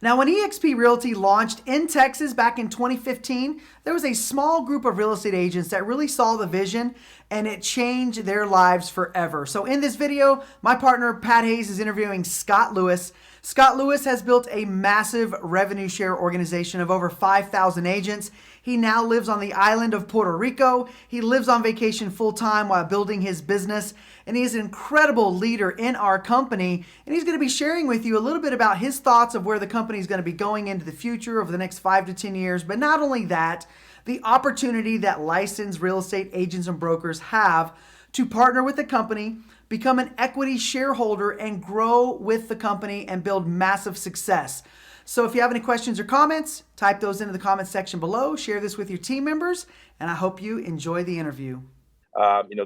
Now, when eXp Realty launched in Texas back in 2015, there was a small group of real estate agents that really saw the vision and it changed their lives forever. So in this video, my partner Pat Hayes is interviewing Scott Lewis. Scott Lewis has built a massive revenue share organization of over 5,000 agents. He now lives on the island of Puerto Rico. He lives on vacation full time while building his business. And he is an incredible leader in our company. And he's going to be sharing with you a little bit about his thoughts of where the company is going to be going into the future over the next 5 to 10 years. But not only that, the opportunity that licensed real estate agents and brokers have to partner with the company, become an equity shareholder, and grow with the company and build massive success. So if you have any questions or comments, type those into the comments section below. Share this with your team members, and I hope you enjoy the interview.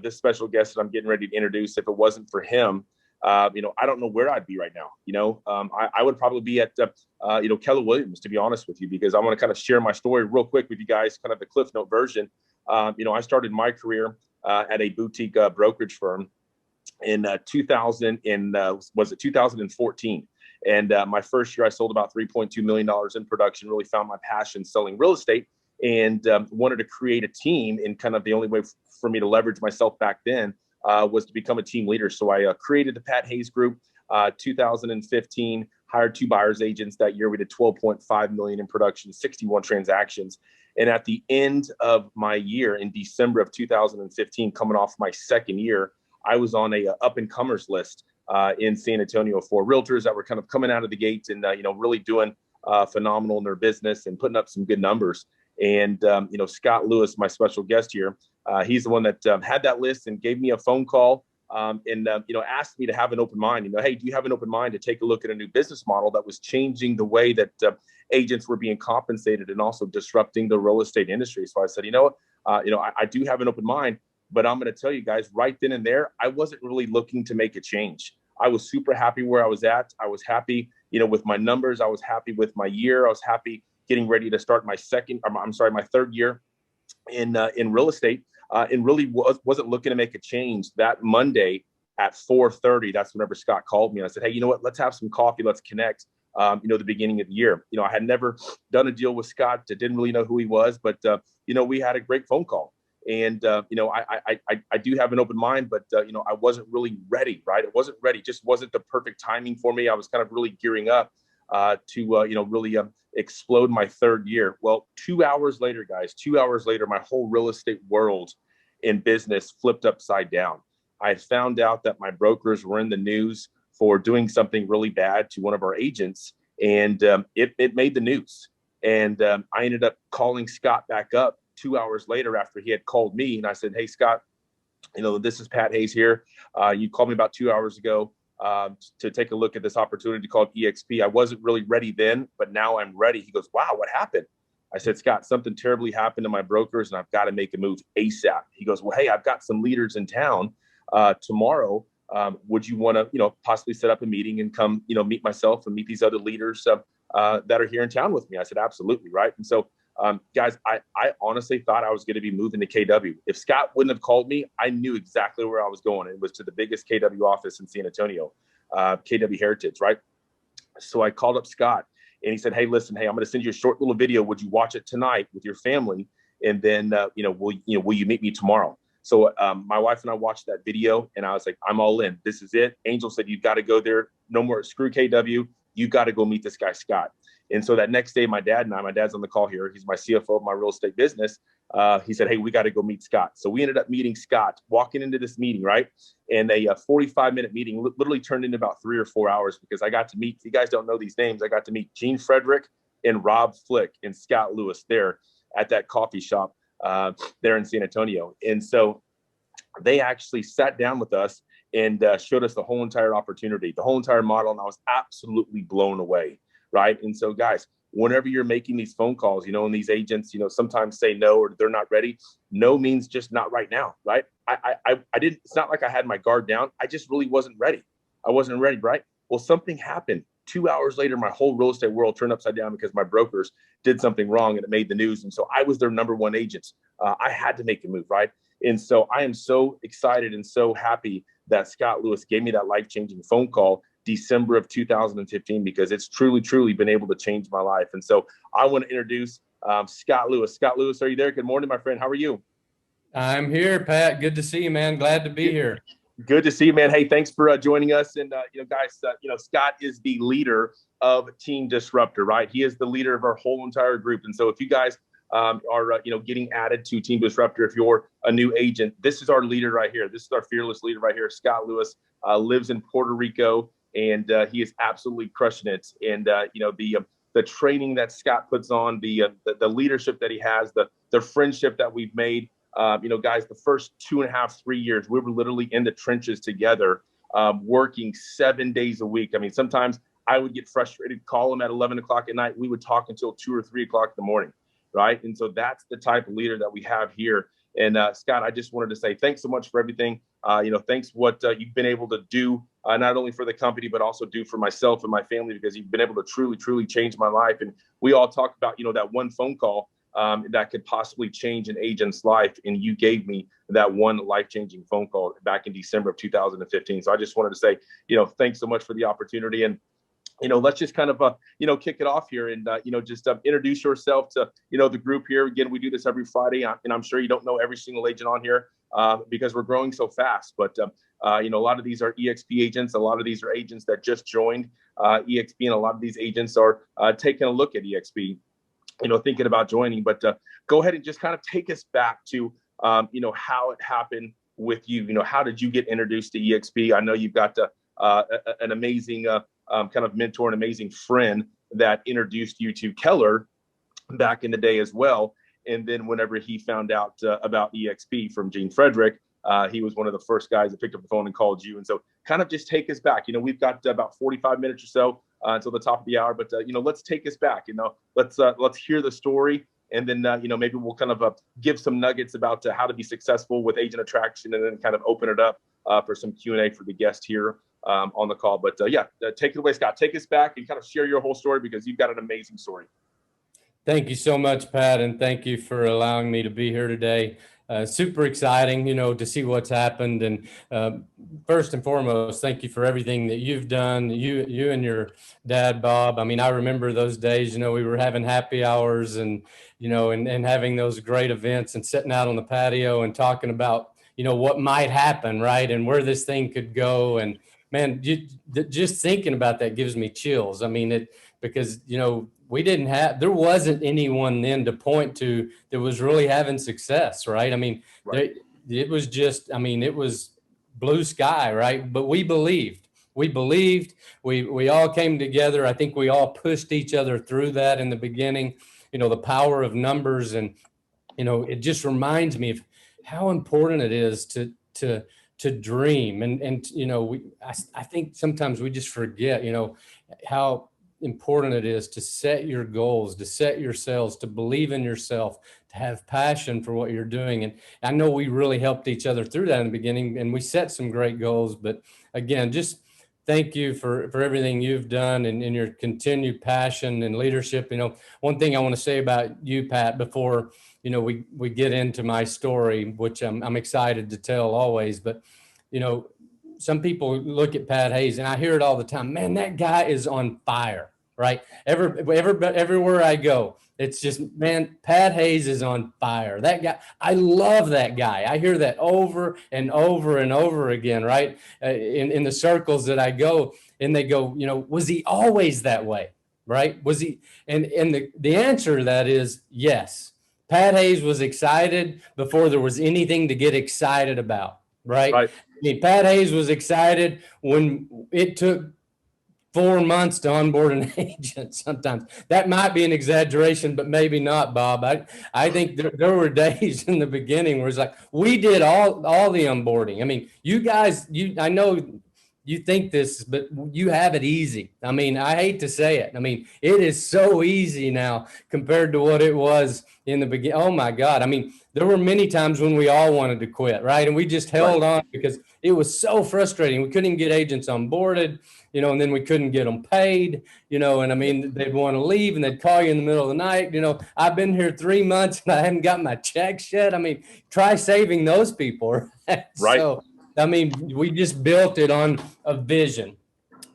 This special guest that I'm getting ready to introduce, if it wasn't for him, I don't know where I'd be right now. I would probably be at, Keller Williams, to be honest with you, because I want to kind of share my story real quick with you guys, kind of the Cliff Note version. I started my career at a boutique brokerage firm in 2014. And my first year, I sold about $3.2 million in production, really found my passion selling real estate, and wanted to create a team. And kind of the only way for me to leverage myself back then was to become a team leader. So I created the Pat Hayes Group, 2015, hired 2 buyer's agents. That year, we did 12.5 million in production, 61 transactions. And at the end of my year, in December of 2015, coming off my second year, I was on a up-and-comers list in San Antonio for realtors that were kind of coming out of the gates and, really doing phenomenal in their business and putting up some good numbers. And, Scott Lewis, my special guest here, he's the one that had that list and gave me a phone call and asked me to have an open mind. Hey, do you have an open mind to take a look at a new business model that was changing the way that agents were being compensated and also disrupting the real estate industry? So I said, I do have an open mind. But I'm going to tell you guys right then and there, I wasn't really looking to make a change. I was super happy where I was at. I was happy, with my numbers. I was happy with my year. I was happy getting ready to start my third year in real estate, and really wasn't looking to make a change. That Monday at 4:30, that's whenever Scott called me. And I said, hey, you know what? Let's have some coffee. Let's connect. The beginning of the year. I had never done a deal with Scott. I didn't really know who he was, but we had a great phone call. And, I do have an open mind, but, I wasn't really ready, right? It wasn't ready. Just wasn't the perfect timing for me. I was kind of really gearing up to really explode my third year. Well, 2 hours later, guys, 2 hours later, my whole real estate world in business flipped upside down. I found out that my brokers were in the news for doing something really bad to one of our agents, and it made the news. And I ended up calling Scott back up 2 hours later after he had called me. And I said, hey, Scott, this is Pat Hayes here. You called me about 2 hours ago to take a look at this opportunity called eXp. I wasn't really ready then, but now I'm ready. He goes, wow, what happened? I said, Scott, something terribly happened to my brokers and I've got to make a move ASAP. He goes, well, hey, I've got some leaders in town tomorrow. Would you want to, possibly set up a meeting and come, meet myself and meet these other leaders that are here in town with me? I said, absolutely. Right. And so, guys, I honestly thought I was going to be moving to KW. If Scott wouldn't have called me, I knew exactly where I was going. It was to the biggest KW office in San Antonio, KW Heritage, right? So I called up Scott and he said, hey, listen, I'm going to send you a short little video. Would you watch it tonight with your family? And then, will you meet me tomorrow? So my wife and I watched that video and I was like, I'm all in. This is it. Angel said, you've got to go there. No more screw KW. You got to go meet this guy, Scott. And so that next day, my dad's on the call here. He's my CFO of my real estate business. He said, hey, we got to go meet Scott. So we ended up meeting Scott, walking into this meeting, right? And a 45-minute meeting literally turned into about 3 or 4 hours because I got to meet, you guys don't know these names, I got to meet Gene Frederick and Rob Flick and Scott Lewis there at that coffee shop there in San Antonio. And so they actually sat down with us and showed us the whole entire opportunity, the whole entire model. And I was absolutely blown away. Right. And so, guys, whenever you're making these phone calls, and these agents, sometimes say no or they're not ready. No means just not right now. Right. I didn't. It's not like I had my guard down. I just really wasn't ready. I wasn't ready. Right. Well, something happened. 2 hours later, my whole real estate world turned upside down because my brokers did something wrong and it made the news. And so I was their number one agent. I had to make a move. Right. And so I am so excited and so happy that Scott Lewis gave me that life-changing phone call December of 2015, because it's truly been able to change my life. And so I want to introduce Scott Lewis. Scott Lewis, are you there? Good morning, my friend. How are you? I'm here, Pat. Good to see you, man. Glad to be here. Good to see you, man. Hey, thanks for joining us. And, guys, Scott is the leader of Team Disruptor, right? He is the leader of our whole entire group. And so if you guys are, getting added to Team Disruptor, if you're a new agent, this is our leader right here. This is our fearless leader right here. Scott Lewis lives in Puerto Rico, and he is absolutely crushing it. And, the training that Scott puts on, the leadership that he has, the friendship that we've made. Guys, the first 2.5, 3 years, we were literally in the trenches together, working 7 days a week. I mean, sometimes I would get frustrated, call him at 11 o'clock at night. We would talk until 2 or 3 o'clock in the morning, right? And so that's the type of leader that we have here. And Scott, I just wanted to say thanks so much for everything. Thanks what you've been able to do, not only for the company, but also do for myself and my family, because you've been able to truly change my life. And we all talk about, that one phone call that could possibly change an agent's life. And you gave me that one life-changing phone call back in December of 2015. So I just wanted to say, thanks so much for the opportunity. And, let's just kind of, kick it off here and, just introduce yourself to, the group here. Again, we do this every Friday, and I'm sure you don't know every single agent on here because we're growing so fast. But, a lot of these are eXp agents. A lot of these are agents that just joined eXp, and a lot of these agents are taking a look at eXp, thinking about joining. But go ahead and just kind of take us back to, how it happened with you. How did you get introduced to eXp? I know you've got an amazing kind of mentor, an amazing friend that introduced you to Keller back in the day as well. And then whenever he found out about eXp from Gene Frederick, he was one of the first guys that picked up the phone and called you. And so kind of just take us back. We've got about 45 minutes or so until the top of the hour, but let's take us back. Let's hear the story, and then maybe we'll kind of give some nuggets about how to be successful with agent attraction, and then kind of open it up for some Q&A for the guest here on the call. But take it away, Scott. Take us back and kind of share your whole story, because you've got an amazing story. Thank you so much, Pat, and thank you for allowing me to be here today. Super exciting, to see what's happened. And first and foremost, thank you for everything that you've done, you and your dad, Bob. I mean, I remember those days, we were having happy hours and, and having those great events and sitting out on the patio and talking about, what might happen, right? And where this thing could go. And man, just thinking about that gives me chills. I mean, because, there wasn't anyone then to point to that was really having success, right? I mean, right. It was blue sky, right? But we believed, we all came together. I think we all pushed each other through that in the beginning, the power of numbers. And, it just reminds me of how important it is to dream. And I think sometimes we just forget, how important it is to set your goals, to set yourselves, to believe in yourself, to have passion for what you're doing. And I know we really helped each other through that in the beginning, and we set some great goals. But again, just thank you for everything you've done and your continued passion and leadership. One thing I want to say about you, Pat, before we get into my story, which I'm excited to tell always, but some people look at Pat Hayes, and I hear it all the time. Man, that guy is on fire, right? Everywhere I go, it's just, man, Pat Hayes is on fire. That guy, I love that guy. I hear that over and over and over again, right? In the circles that I go, and they go, was he always that way, right? Was he? And the answer to that is yes. Pat Hayes was excited before there was anything to get excited about, right? I mean, Pat Hayes was excited when it took 4 months to onboard an agent. Sometimes that might be an exaggeration, but maybe not, Bob. I think there were days in the beginning where it's like, we did all the onboarding. I mean, you guys, I know you think this, but you have it easy. I mean, I hate to say it. I mean, it is so easy now compared to what it was in the beginning. Oh my God. I mean, there were many times when we all wanted to quit, right? And we just held on because it was so frustrating. We couldn't get agents onboarded, and then we couldn't get them paid, and I mean, they'd want to leave and they'd call you in the middle of the night. I've been here 3 months and I haven't got my checks yet. I mean, try saving those people. Right. So, I mean, we just built it on a vision.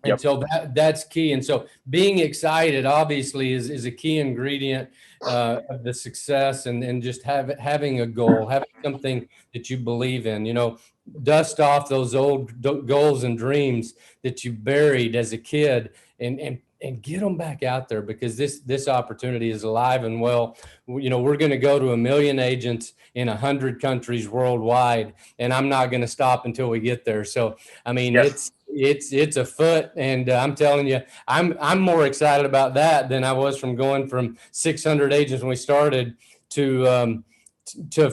And so that's key. And so being excited obviously is a key ingredient of the success, and just having a goal, having something that you believe in, dust off those old goals and dreams that you buried as a kid, and get them back out there, because this opportunity is alive and well. We're going to go to 1 million agents in 100 countries worldwide, and I'm not going to stop until we get there. So, I mean, Yes. it's afoot, and I'm telling you, I'm more excited about that than I was from going from 600 agents when we started to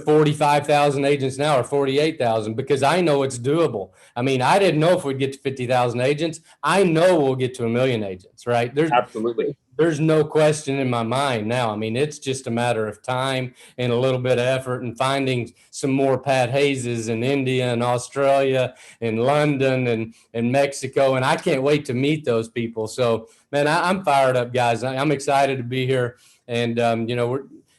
45,000 agents now, or 48,000, because I know it's doable. I mean, I didn't know if we'd get to 50,000 agents. I know we'll get to 1 million agents, right? Absolutely. There's no question in my mind now. I mean, it's just a matter of time and a little bit of effort, and finding some more Pat Hayeses in India and Australia and London and Mexico. And I can't wait to meet those people. So, man, I'm fired up, guys. I'm excited to be here. And,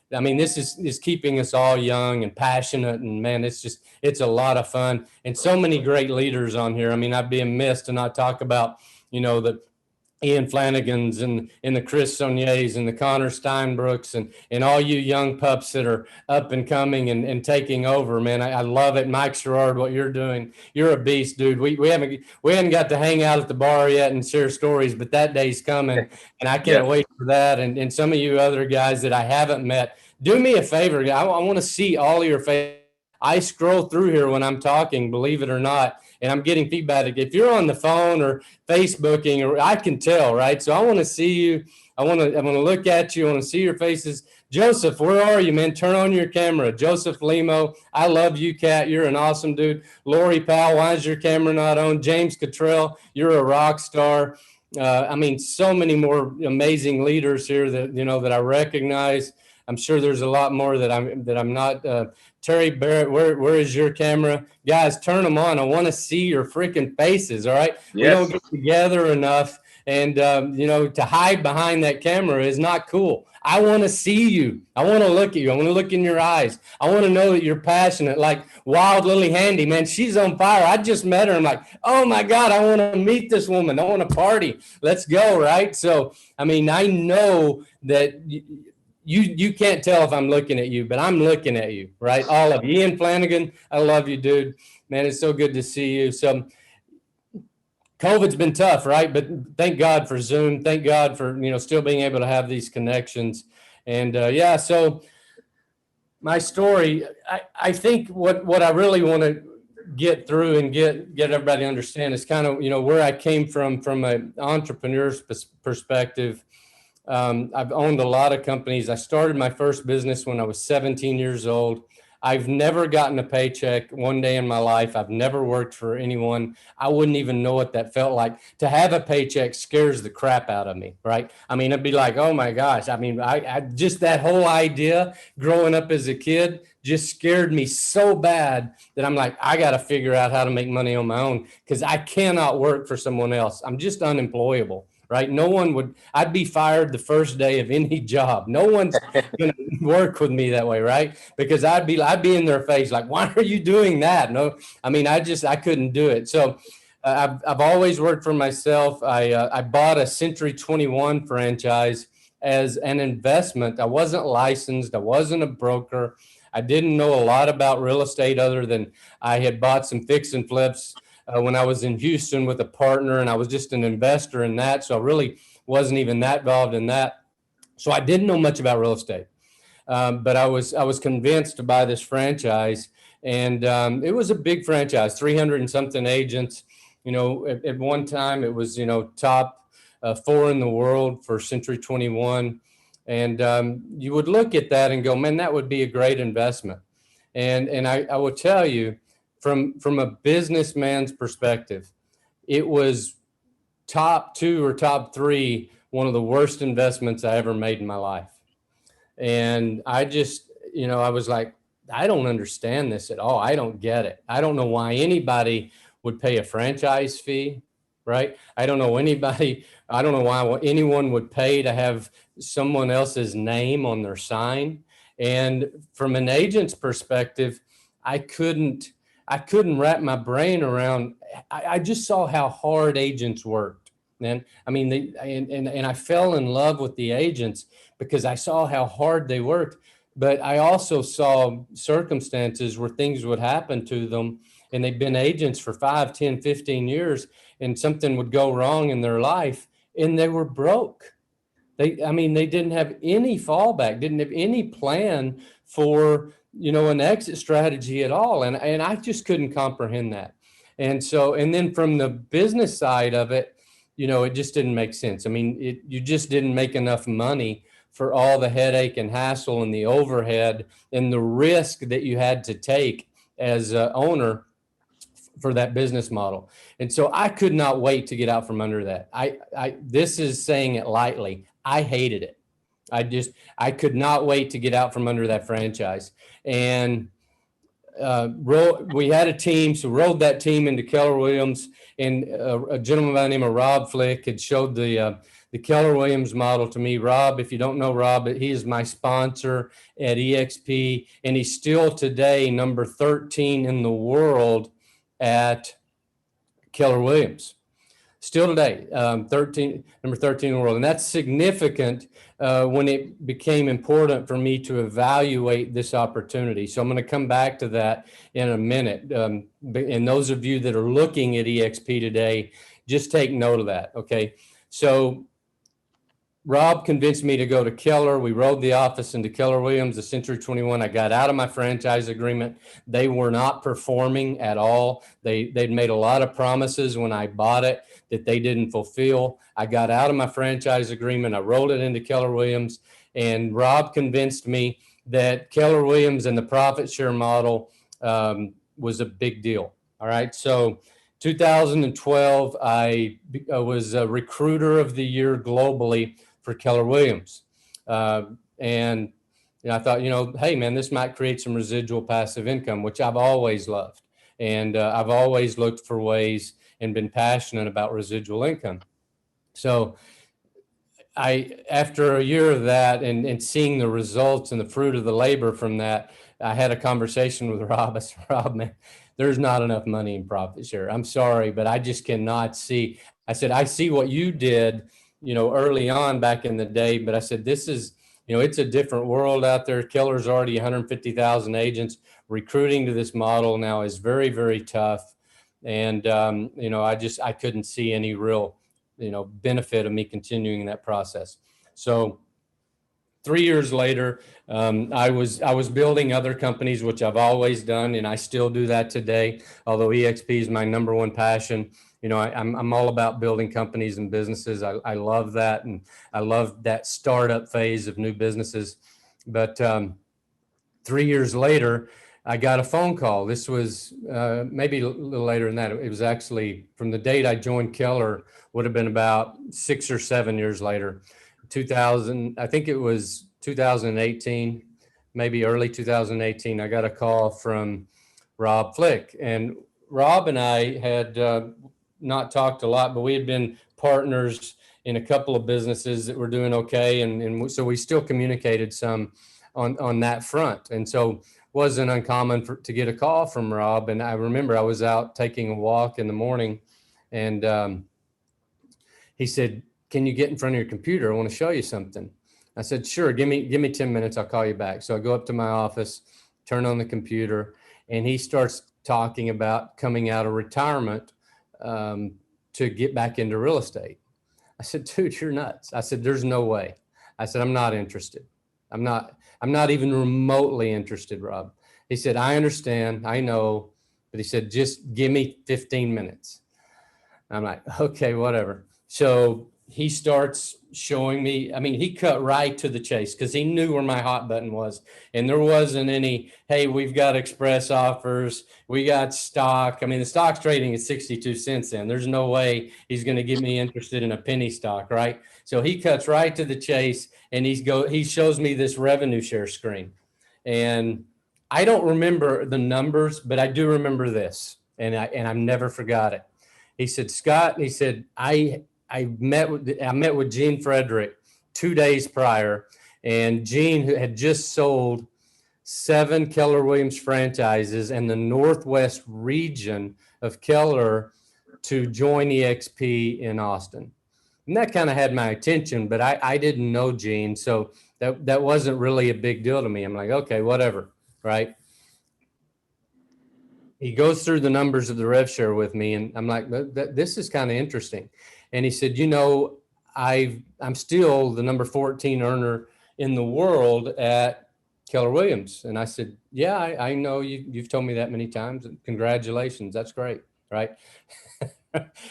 this is keeping us all young and passionate. And, man, it's a lot of fun. And so many great leaders on here. I mean, I'd be amiss to not talk about, the Ian Flannigans and the Chris Sauniers and the Connor Steinbrooks and all you young pups that are up and coming and taking over, man. I love it. Mike Sherrard, what you're doing, you're a beast, dude. We haven't got to hang out at the bar yet and share stories, but that day's coming, and I can't wait for that. And some of you other guys that I haven't met, do me a favor. I want to see all of your faces. I scroll through here when I'm talking, believe it or not, and I'm getting feedback. If you're on the phone or Facebooking, or I can tell, right? So I want to see you. I want to look at you. I want to see your faces. Joseph, where are you, man? Turn on your camera. Joseph Limo, I love you, Cat. You're an awesome dude. Lori Powell, why is your camera not on? James Cottrell, you're a rock star. So many more amazing leaders here that I recognize. I'm sure there's a lot more that I'm not. Terry Barrett, where is your camera? Guys, turn them on. I want to see your freaking faces, all right? Yes. We don't get together enough, and, to hide behind that camera is not cool. I want to see you. I want to look at you. I want to look in your eyes. I want to know that you're passionate, like Wild Lily Handy, man. She's on fire. I just met her. I'm like, oh, my God, I want to meet this woman. I want to party. Let's go, right? So, I know that you can't tell if I'm looking at you, but I'm looking at you, right? All of you. Ian Flanagan, I love you, dude. Man, it's so good to see you. So COVID's been tough, right? But thank God for Zoom. Thank God for, still being able to have these connections. And so my story, I think what I really want to get through and get everybody to understand is kind of, where I came from an entrepreneur's perspective. I've owned a lot of companies. I started my first business when I was 17 years old. I've never gotten a paycheck one day in my life. I've never worked for anyone. I wouldn't even know what that felt like. To have a paycheck scares the crap out of me, right? It'd be like, oh my gosh. I just, that whole idea growing up as a kid just scared me so bad that I'm like, I got to figure out how to make money on my own, because I cannot work for someone else. I'm just unemployable. Right? I'd be fired the first day of any job. No one's going to work with me that way, right? Because I'd be in their face like, why are you doing that? No, I couldn't do it. So I've always worked for myself. I bought a Century 21 franchise as an investment. I wasn't licensed. I wasn't a broker. I didn't know a lot about real estate other than I had bought some fix and flips when I was in Houston with a partner, and I was just an investor in that. So I really wasn't even that involved in that. So I didn't know much about real estate, but I was convinced to buy this franchise, and it was a big franchise, 300 and something agents. At one time it was, top 4 in the world for Century 21. And you would look at that and go, man, that would be a great investment. And I will tell you, from a businessman's perspective, it was top 2 or top 3, one of the worst investments I ever made in my life. And I just, I was like, I don't understand this at all. I don't get it. I don't know why anybody would pay a franchise fee, right? I don't know why anyone would pay to have someone else's name on their sign. And from an agent's perspective, I couldn't wrap my brain around. I just saw how hard agents worked. man. I mean, and I fell in love with the agents because I saw how hard they worked, but I also saw circumstances where things would happen to them, and they've been agents for 5, 10, 15 years, and something would go wrong in their life and they were broke. They didn't have any fallback, didn't have any plan for, an exit strategy at all. And I just couldn't comprehend that. And so, and then from the business side of it, it just didn't make sense. I mean, you just didn't make enough money for all the headache and hassle and the overhead and the risk that you had to take as an owner for that business model. And so I could not wait to get out from under that. This is saying it lightly. I hated it. I could not wait to get out from under that franchise. And we had a team, so rolled that team into Keller Williams, and a gentleman by the name of Rob Flick had showed the Keller Williams model to me. Rob, if you don't know Rob, he is my sponsor at eXp, and he's still today number 13 in the world at Keller Williams. Still today, number 13 in the world. And that's significant when it became important for me to evaluate this opportunity. So I'm going to come back to that in a minute. And those of you that are looking at eXp today, just take note of that, okay? So Rob convinced me to go to Keller. We rolled the office into Keller Williams, the Century 21. I got out of my franchise agreement. They were not performing at all. They'd made a lot of promises when I bought it that they didn't fulfill. I got out of my franchise agreement. I rolled it into Keller Williams, and Rob convinced me that Keller Williams and the profit share model was a big deal. All right. So 2012, I was a recruiter of the year globally for Keller Williams. And I thought, hey man, this might create some residual passive income, which I've always loved. And I've always looked for ways and been passionate about residual income. So after a year of that and seeing the results and the fruit of the labor from that, I had a conversation with Rob. I said, Rob, man, there's not enough money in profit share. I'm sorry, but I just cannot see. I said, I see what you did, early on back in the day, but I said, this is, it's a different world out there. Keller's already 150,000 agents. Recruiting to this model now is very, very tough. And, I couldn't see any real, benefit of me continuing that process. So 3 years later, I was building other companies, which I've always done, and I still do that today. Although eXp is my number one passion, I'm all about building companies and businesses. I love that, and I love that startup phase of new businesses. But 3 years later, I got a phone call. This was maybe a little later than that. It was actually from the date I joined Keller, would have been about 6 or 7 years later. 2000, I think it was 2018, maybe early 2018, I got a call from Rob Flick. And Rob and I had not talked a lot, but we had been partners in a couple of businesses that were doing okay. And so we still communicated some on that front. And so wasn't uncommon to get a call from Rob. And I remember I was out taking a walk in the morning, and he said, can you get in front of your computer? I want to show you something. I said, sure, give me 10 minutes. I'll call you back. So I go up to my office, turn on the computer, and he starts talking about coming out of retirement to get back into real estate. I said, dude, you're nuts. I said, there's no way. I said, I'm not interested. I'm not even remotely interested, Rob. He said, I understand. I know. But he said, just give me 15 minutes. I'm like, okay, whatever. So he starts showing me, he cut right to the chase because he knew where my hot button was. And there wasn't any, hey, we've got express offers. We got stock. The stock's trading at 62 cents then. There's no way he's going to get me interested in a penny stock, right? So he cuts right to the chase, and he shows me this revenue share screen. And I don't remember the numbers, but I do remember this. And I've never forgot it. He said, Scott, he said, I met with Gene Frederick 2 days prior, and Gene had just sold 7 Keller Williams franchises in the Northwest region of Keller to join eXp in Austin. And that kind of had my attention, but I didn't know Gene. So that wasn't really a big deal to me. I'm like, okay, whatever. Right. He goes through the numbers of the rev share with me, and I'm like, this is kind of interesting. And he said, I'm still the number 14 earner in the world at Keller Williams. And I said, yeah, I know you've told me that many times. Congratulations. That's great. Right.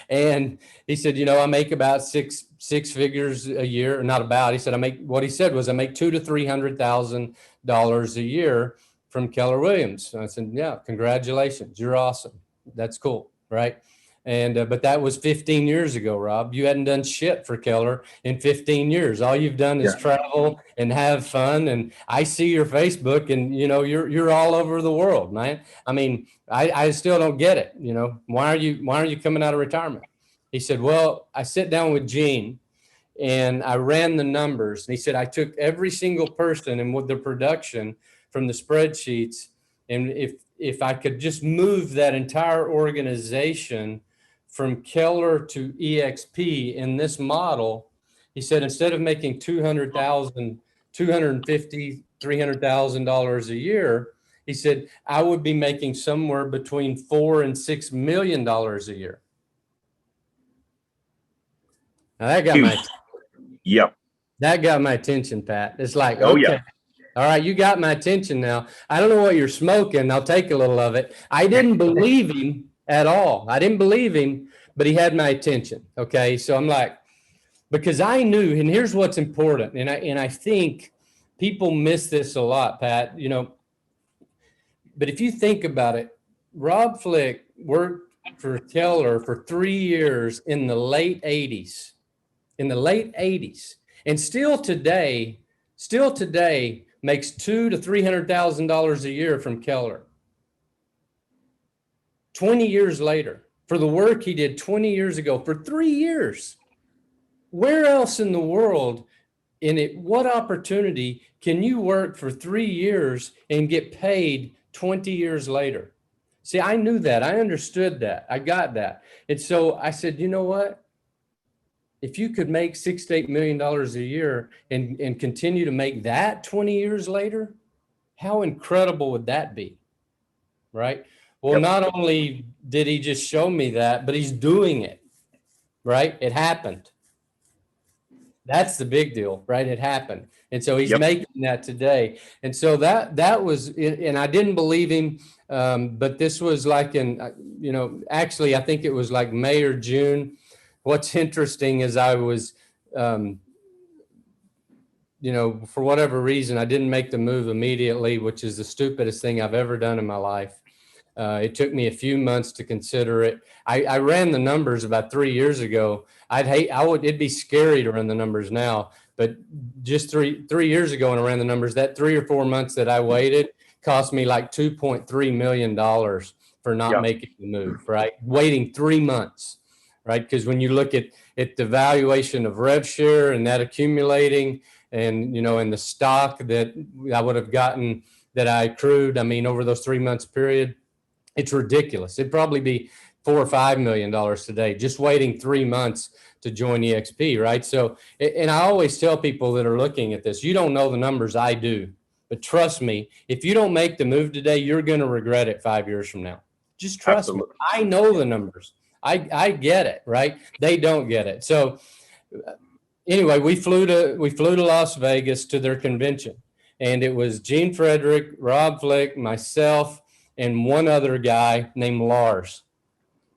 And he said, I make about six figures a year, or not about, he said, I make $200,000 to $300,000 a year from Keller Williams. And I said, yeah, congratulations. You're awesome. That's cool. Right. And, but that was 15 years ago, Rob. You hadn't done shit for Keller in 15 years. All you've done is travel and have fun. And I see your Facebook, and, you're all over the world, man. I mean, I still don't get it. Why are you coming out of retirement? He said, well, I sit down with Gene and I ran the numbers. And he said, I took every single person and with the production from the spreadsheets. And if I could just move that entire organization from Keller to eXp in this model, he said, instead of making $250,000, $300,000 a year, he said, I would be making somewhere between $4 and $6 million a year. Now that got my attention, Pat. It's like, okay. All right, you got my attention now. I don't know what you're smoking. I'll take a little of it. I didn't believe him at all. I didn't believe him, but he had my attention. Okay, so I'm like, because I knew, and here's what's important, and I think people miss this a lot, Pat. But if you think about it, Rob Flick worked for Keller for 3 years in the late 80s. And still today makes $200,000 to $300,000 a year from Keller. 20 years later, for the work he did 20 years ago, for 3 years. Where else in the world, what opportunity can you work for 3 years and get paid 20 years later? See, I knew that. I understood that. I got that. And so I said, you know what? If you could make $6 to $8 million a year and continue to make that 20 years later, how incredible would that be? Right? Well, not only did he just show me that, but he's doing it. Right? It happened. That's the big deal, right? It happened. And so he's making that today. And so that was, and I didn't believe him. But this was like actually, I think it was like May or June. What's interesting is I was, for whatever reason, I didn't make the move immediately, which is the stupidest thing I've ever done in my life. It took me a few months to consider it. I ran the numbers about 3 years ago. It'd be scary to run the numbers now, but just three years ago when I ran the numbers, that 3 or 4 months that I waited cost me like $2.3 million for not making the move, right? Waiting 3 months. Right, because when you look at the valuation of rev share and that accumulating, and and the stock that I would have gotten that I accrued, I mean, over those 3 months period, it's ridiculous. It'd probably be $4 or $5 million today, just waiting 3 months to join eXp. Right. So, and I always tell people that are looking at this, you don't know the numbers I do, but trust me, if you don't make the move today, you're going to regret it 5 years from now. Just trust me. I know the numbers. I get it, right? They don't get it. So anyway, we flew to Las Vegas to their convention, and it was Gene Frederick, Rob Flick, myself, and one other guy named Lars.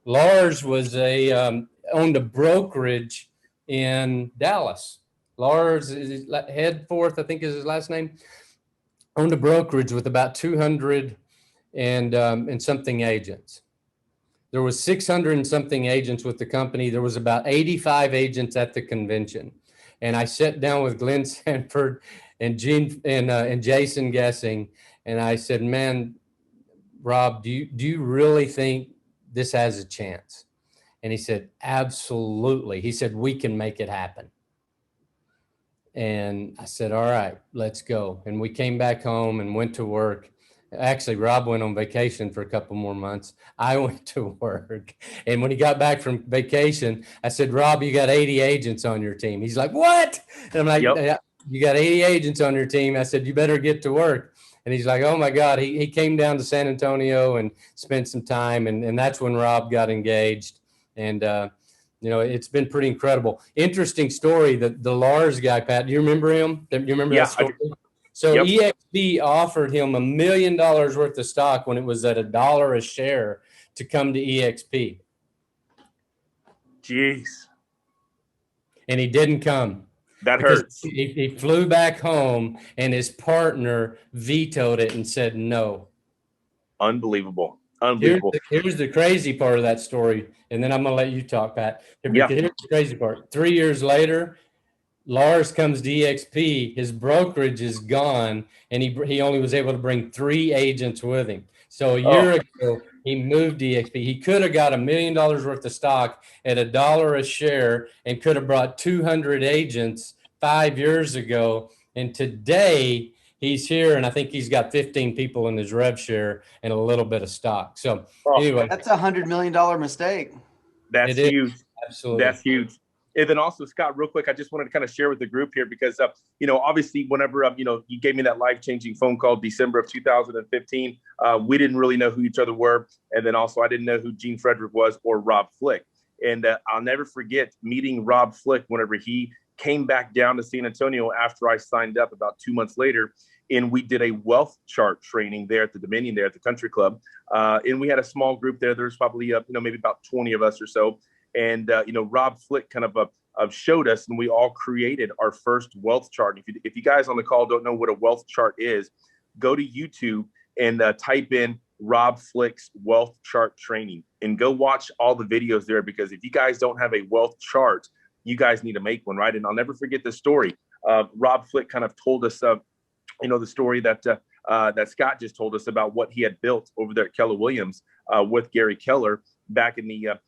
Lars was owned a brokerage in Dallas. Lars is Headforth, I think is his last name. Owned a brokerage with about 200 and something agents. There was 600 and something agents with the company. There was about 85 agents at the convention. And I sat down with Glenn Sanford and Gene and Jason Guessing. And I said, man, Rob, do you really think this has a chance? And he said, absolutely. He said, we can make it happen. And I said, all right, let's go. And we came back home and went to work. Actually, Rob went on vacation for a couple more months. I went to work. And when he got back from vacation, I said, Rob, you got 80 agents on your team. He's like, what? And I'm like, Yep. "Yeah, you got 80 agents on your team." I said, you better get to work. And he's like, oh my God. He came down to San Antonio and spent some time. And that's when Rob got engaged. And, it's been pretty incredible. Interesting story. The Lars guy, Pat, do you remember him? Do you remember that Yeah. story? So Yep. eXp offered him $1 million worth of stock when it was at $1 a share to come to eXp. Jeez. And he didn't come. That Because hurts. he flew back home and his partner vetoed it and said no. Unbelievable. Unbelievable. Here's the crazy part of that story, and then I'm going to let you talk, Pat. Yeah. Here's the crazy part. 3 years later, Lars comes to eXp, his brokerage is gone, and he only was able to bring 3 agents with him. So a year ago, he moved to eXp. He could have got $1 million worth of stock at $1 a share and could have brought 200 agents 5 years ago. And today he's here, and I think he's got 15 people in his rev share and a little bit of stock. So anyway, That's $100 million mistake. That's huge. Absolutely. That's huge. And then also, Scott, real quick, I just wanted to kind of share with the group here because, obviously, whenever, you gave me that life-changing phone call December of 2015, we didn't really know who each other were. And then also, I didn't know who Gene Frederick was or Rob Flick. And I'll never forget meeting Rob Flick whenever he came back down to San Antonio after I signed up about 2 months later. And we did a wealth chart training there at the Dominion, there at the Country Club. And we had a small group there. There's probably, maybe about 20 of us or so. And, Rob Flick kind of showed us, and we all created our first wealth chart. If you guys on the call don't know what a wealth chart is, go to YouTube and type in Rob Flick's wealth chart training and go watch all the videos there, because if you guys don't have a wealth chart, you guys need to make one, right? And I'll never forget this story. Rob Flick kind of told us, the story that Scott just told us about what he had built over there at Keller Williams with Gary Keller back in the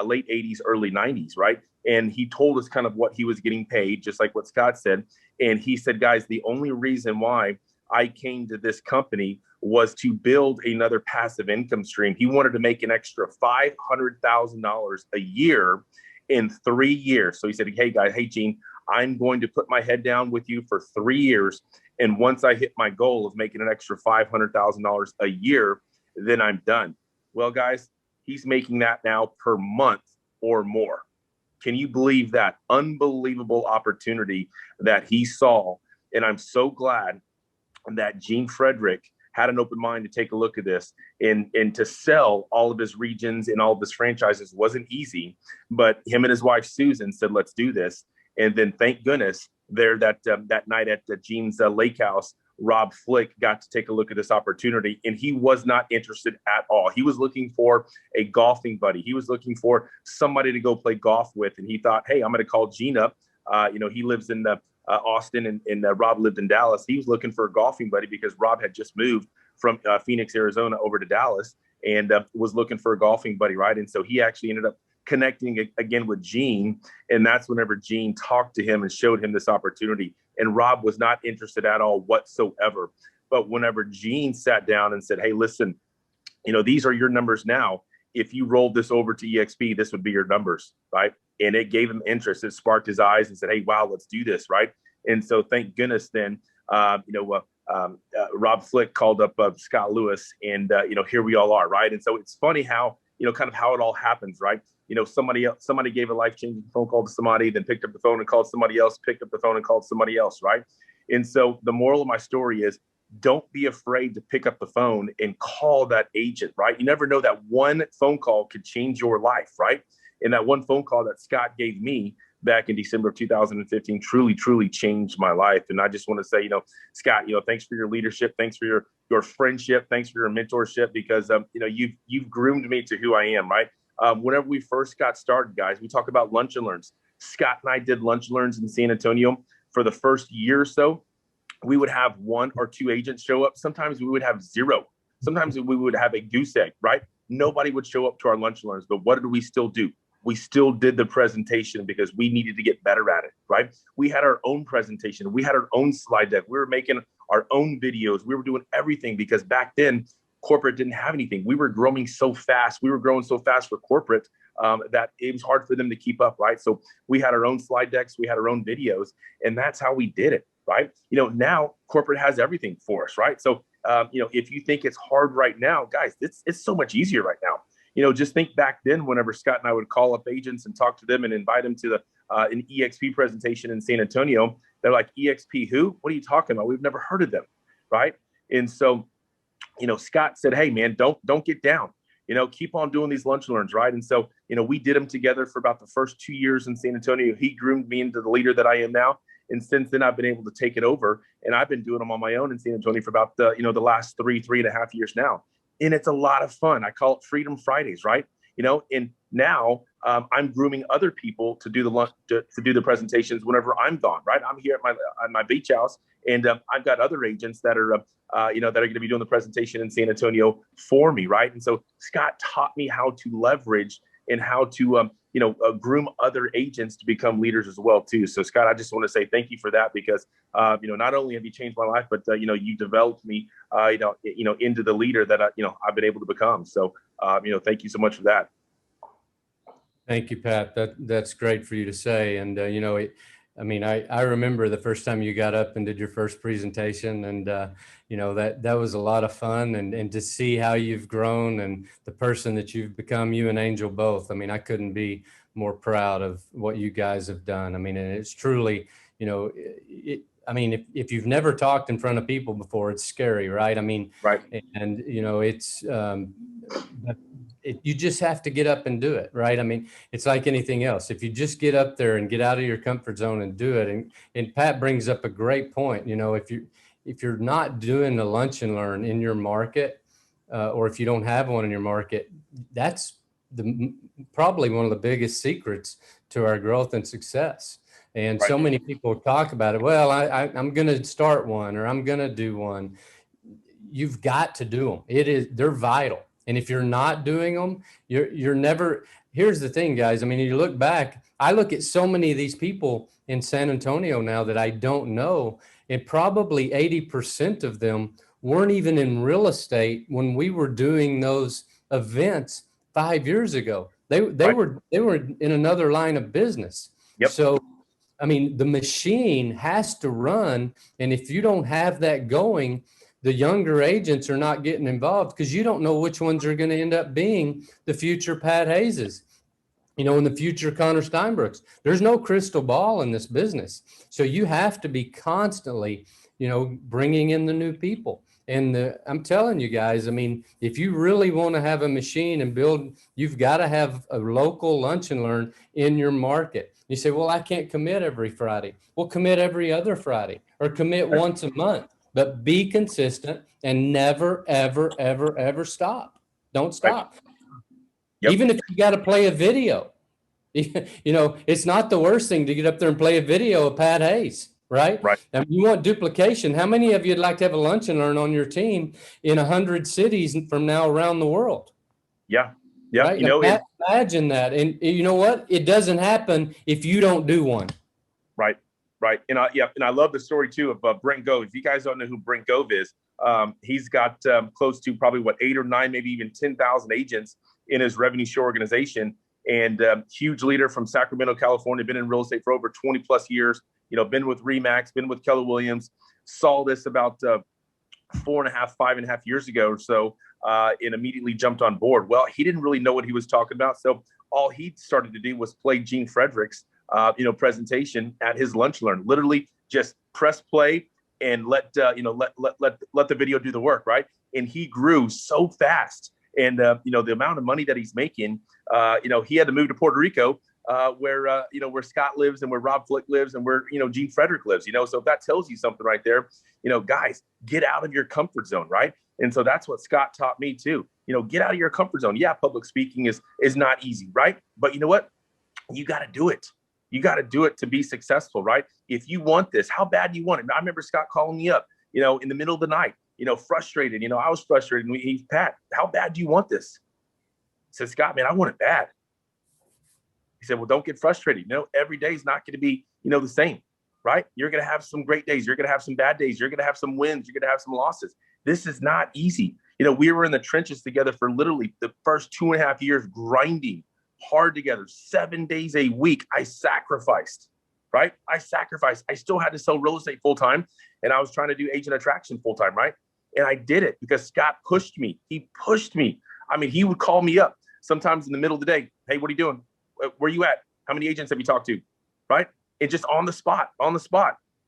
late 80s, early 90s, right? And he told us kind of what he was getting paid, just like what Scott said. And he said, guys, the only reason why I came to this company was to build another passive income stream. He wanted to make an extra $500,000 a year in 3 years. So he said, hey, Gene, I'm going to put my head down with you for 3 years. And once I hit my goal of making an extra $500,000 a year, then I'm done. Well, guys, he's making that now per month or more. Can you believe that unbelievable opportunity that he saw? And I'm so glad that Gene Frederick had an open mind to take a look at this, and to sell all of his regions and all of his franchises wasn't easy, but him and his wife, Susan, said, let's do this. And then thank goodness there that night at Gene's lake house, Rob Flick got to take a look at this opportunity, and he was not interested at all. He was looking for a golfing buddy. He was looking for somebody to go play golf with. And he thought, hey, I'm going to call Gene up. He lives in Austin, and Rob lived in Dallas. He was looking for a golfing buddy because Rob had just moved from Phoenix, Arizona over to Dallas, and was looking for a golfing buddy, right? And so he actually ended up connecting again with Gene. And that's whenever Gene talked to him and showed him this opportunity. And Rob was not interested at all whatsoever. But whenever Gene sat down and said, hey, listen, these are your numbers now. If you rolled this over to eXp, this would be your numbers, right? And it gave him interest. It sparked his eyes and said, hey, wow, let's do this, right? And so thank goodness then, Rob Flick called up Scott Lewis, and, here we all are, right? And so it's funny how, kind of how it all happens, right? Somebody gave a life-changing phone call to somebody, then picked up the phone and called somebody else, picked up the phone and called somebody else, right? And so the moral of my story is, don't be afraid to pick up the phone and call that agent, right? You never know, that one phone call could change your life, right? And that one phone call that Scott gave me back in December of 2015 truly, truly changed my life. And I just want to say, Scott, thanks for your leadership. Thanks for your friendship. Thanks for your mentorship, because, you've groomed me to who I am, right? Whenever we first got started, guys, we talk about lunch and learns. Scott and I did lunch and learns in San Antonio for the first year or so. We would have 1 or 2 agents show up. Sometimes we would have 0. Sometimes we would have a goose egg, right? Nobody would show up to our lunch and learns. But what did we still do? We still did the presentation because we needed to get better at it, right? We had our own presentation. We had our own slide deck. We were making our own videos. We were doing everything because back then corporate didn't have anything. We were growing so fast. We were growing so fast for corporate that it was hard for them to keep up, right? So we had our own slide decks, we had our own videos, and that's how we did it, right? Now corporate has everything for us, right? So, if you think it's hard right now, guys, it's so much easier right now. Just think back then, whenever Scott and I would call up agents and talk to them and invite them to an eXp presentation in San Antonio. They're like, eXp who? What are you talking about? We've never heard of them, right? And so, Scott said, hey, man, don't get down. Keep on doing these lunch and learns, right? And so, we did them together for about the first 2 years in San Antonio. He groomed me into the leader that I am now. And since then, I've been able to take it over, and I've been doing them on my own in San Antonio for about the last 3.5 years now. And it's a lot of fun. I call it Freedom Fridays, right? And now I'm grooming other people to do the presentations whenever I'm gone, right? I'm here at my beach house, and I've got other agents that are that are going to be doing the presentation in San Antonio for me, right? And so Scott taught me how to leverage and how to groom other agents to become leaders as well too. So Scott, I just want to say thank you for that, because not only have you changed my life, but you developed me into the leader that I've been able to become. So thank you so much for that. Thank you, Pat. That's great for you to say. And I remember the first time you got up and did your first presentation, and that was a lot of fun, and to see how you've grown and the person that you've become, you and Angel both. I couldn't be more proud of what you guys have done. And it's truly, if you've never talked in front of people before, it's scary, right? Right. And it's, you just have to get up and do it, right? It's like anything else. If you just get up there and get out of your comfort zone and do it, and Pat brings up a great point. If you're not doing a lunch and learn in your market, or if you don't have one in your market, that's probably one of the biggest secrets to our growth and success. And right. So many people talk about it. Well, I'm going to start one, or I'm going to do one. You've got to do them. They're vital. And if you're not doing them, you're never. Here's the thing, guys. You look back, I look at so many of these people in San Antonio now that I don't know, and probably 80% of them weren't even in real estate when we were doing those events 5 years ago. They right. were in another line of business. Yep. So, the machine has to run, and if you don't have that going, the younger agents are not getting involved, because you don't know which ones are going to end up being the future Pat Hayeses, in the future Connor Steinbrooks. There's no crystal ball in this business. So you have to be constantly, bringing in the new people. And I'm telling you guys, if you really want to have a machine and build, you've got to have a local lunch and learn in your market. You say, well, I can't commit every Friday. Well, commit every other Friday, or commit once a month. But be consistent and never, ever, ever, ever stop. Don't stop. Right. Yep. Even if you got to play a video, it's not the worst thing to get up there and play a video of Pat Hayes, right? Right. You want duplication. How many of you'd like to have a lunch and learn on your team in 100 cities from now around the world? Yeah. Yeah. Right? Imagine that. And you know what? It doesn't happen if you don't do one. Right. Right. And I love the story too of Brent Gove. If you guys don't know who Brent Gove is, he's got close to probably 8 or 9, maybe even 10,000 agents in his revenue share organization, and huge leader from Sacramento, California, been in real estate for over 20 plus years, been with Remax, been with Keller Williams, saw this about 5.5 years ago or so, and immediately jumped on board. Well, he didn't really know what he was talking about. So all he started to do was play Gene Frederick's presentation at his lunch learn. Literally just press play and let the video do the work, right? And he grew so fast. And the amount of money that he's making, he had to move to Puerto Rico, where Scott lives and where Rob Flick lives and where Gene Frederick lives. So if that tells you something right there, guys, get out of your comfort zone, right? And so that's what Scott taught me too. Get out of your comfort zone. Yeah, public speaking is not easy, right? But you know what? You got to do it. You got to do it to be successful, right? If you want this, how bad do you want it? I remember Scott calling me up, in the middle of the night, frustrated. I was frustrated. And he's, Pat, how bad do you want this? I said, Scott, man, I want it bad. He said, well, don't get frustrated. Every day is not going to be, the same, right? You're going to have some great days. You're going to have some bad days. You're going to have some wins. You're going to have some losses. This is not easy. We were in the trenches together for literally the first 2.5 years, grinding hard together, 7 days a week. I sacrificed, right? I sacrificed. I still had to sell real estate full time, and I was trying to do agent attraction full time, right? And I did it because Scott pushed me. He pushed me. I mean, he would call me up sometimes in the middle of the day. Hey, what are you doing? Where are you at? How many agents have you talked to? Right? And just on the spot,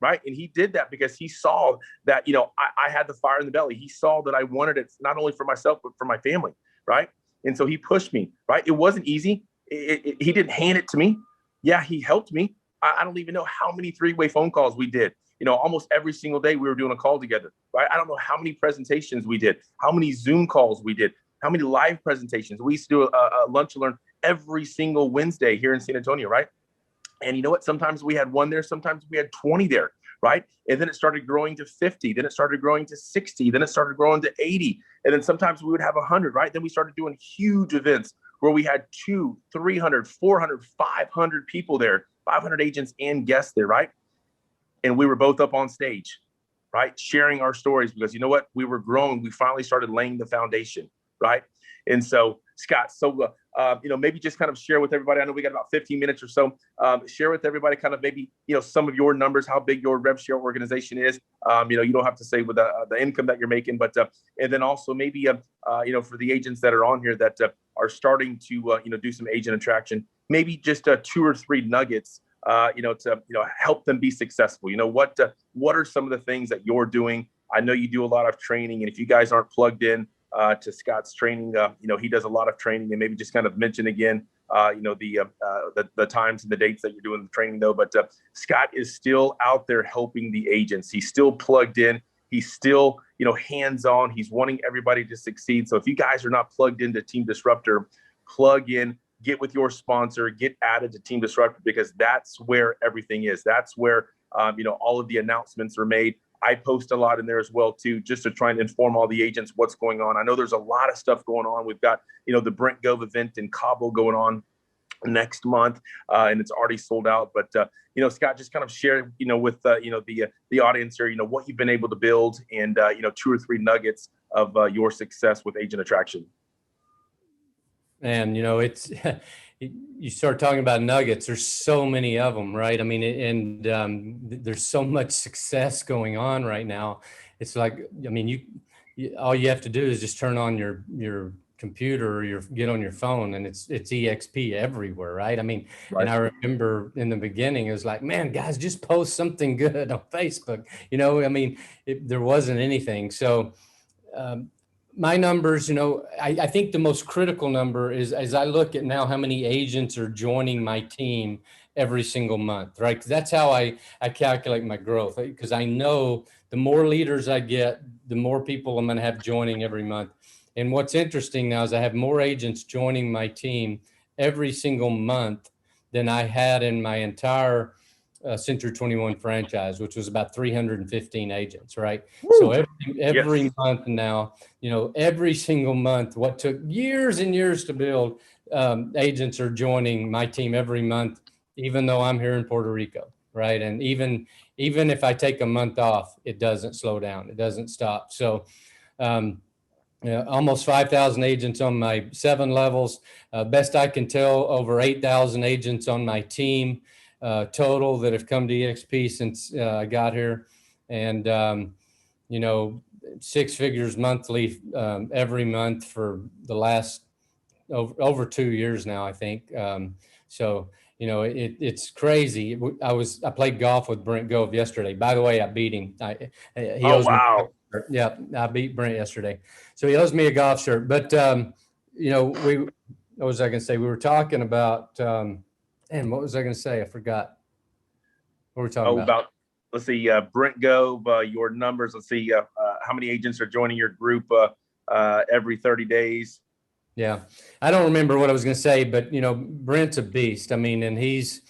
right? And he did that because he saw that, I had the fire in the belly. He saw that I wanted it not only for myself, but for my family, right? And so he pushed me, right? It wasn't easy. He didn't hand it to me. Yeah, he helped me. I don't even know how many three-way phone calls we did. Almost every single day we were doing a call together, right? I don't know how many presentations we did, how many Zoom calls we did, how many live presentations. We used to do a lunch and learn every single Wednesday here in San Antonio, right? And you know what? Sometimes we had one there, sometimes we had 20 there, right? And then it started growing to 50, then it started growing to 60, then it started growing to 80. And then sometimes we would have 100, right? Then we started doing huge events where we had 200, 300, 400, 500 people there, 500 agents and guests there, right? And we were both up on stage, right? Sharing our stories because you know what? We were growing. We finally started laying the foundation, right? And so, Scott, maybe just kind of share with everybody. I know we got about 15 minutes or so. Share with everybody kind of maybe, some of your numbers, how big your rev share organization is. You don't have to say with the income that you're making, but and then also maybe, for the agents that are on here that are starting to, do some agent attraction, maybe just 2 or 3 nuggets, to, help them be successful. What are some of the things that you're doing? I know you do a lot of training, and if you guys aren't plugged in to Scott's training, he does a lot of training, and maybe just kind of mention again, the times and the dates that you're doing the training though. But Scott is still out there helping the agents. He's still plugged in. He's still, hands-on. He's wanting everybody to succeed. So if you guys are not plugged into Team Disruptor, plug in, get with your sponsor, get added to Team Disruptor, because that's where everything is. That's where, all of the announcements are made. I post a lot in there as well too, just to try and inform all the agents what's going on. I know there's a lot of stuff going on. We've got, the Brent Gove event in Cabo going on next month, and it's already sold out. But Scott, just kind of share, with the audience here, what you've been able to build, and 2 or 3 nuggets of your success with agent attraction. And it's you start talking about nuggets. There's so many of them, right? I mean, and there's so much success going on right now. It's like, I mean, you all you have to do is just turn on your computer or get on your phone, and it's eXp everywhere, right? I mean, right. And I remember in the beginning, it was like, man, guys, just post something good on Facebook. I mean, there wasn't anything. So. My numbers, I think the most critical number is, as I look at now, how many agents are joining my team every single month, right? 'Cause that's how I calculate my growth, because I know the more leaders I get, the more people I'm going to have joining every month. And what's interesting now is I have more agents joining my team every single month than I had in my entire Century 21 franchise, which was about 315 agents, right? Woo! So every yes. month now, every single month, what took years and years to build, agents are joining my team every month, even though I'm here in Puerto Rico, right? And even if I take a month off, it doesn't slow down. It doesn't stop. So almost 5,000 agents on my 7 levels. Best I can tell, over 8,000 agents on my team. Total that have come to eXp since I got here, and 6 figures monthly every month for the last over 2 years now, I think. So it's crazy. I played golf with Brent Gove yesterday. By the way, I beat him. He owes wow! Me yeah, I beat Brent yesterday, so he owes me a golf shirt. But what was I going to say? We were talking about. And what was I going to say? I forgot. What were we talking about? Let's see, Brent Gove, your numbers. Let's see, how many agents are joining your group every 30 days? Yeah, I don't remember what I was going to say, but Brent's a beast. I mean, and he's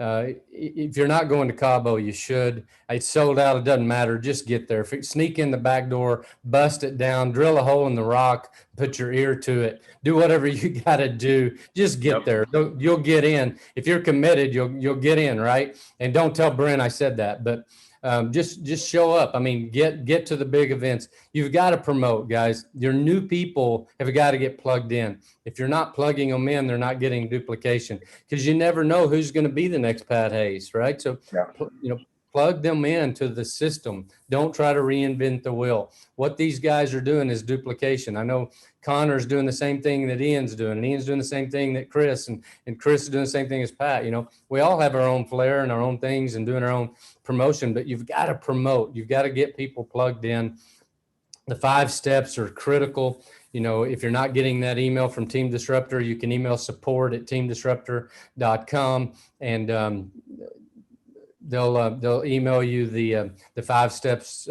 If you're not going to Cabo, you should. It's sold out. It doesn't matter. Just get there. Sneak in the back door, bust it down, drill a hole in the rock, put your ear to it. Do whatever you got to do. Just get there. You'll get in. If you're committed, you'll get in, right? And don't tell Brent I said that, but just show up. I mean, get to the big events. You've got to promote, guys. Your new people have got to get plugged in. If you're not plugging them in, they're not getting duplication, because you never know who's going to be the next Pat Hayes, right? So, plug them into the system. Don't try to reinvent the wheel. What these guys are doing is duplication. I know Connor's doing the same thing that Ian's doing, and Ian's doing the same thing that Chris, and Chris is doing the same thing as Pat. We all have our own flair and our own things and doing our own promotion, but you've got to promote. You've got to get people plugged in. The 5 steps are critical. If you're not getting that email from Team Disruptor, you can email support@teamdisruptor.com, and they'll email you the 5 steps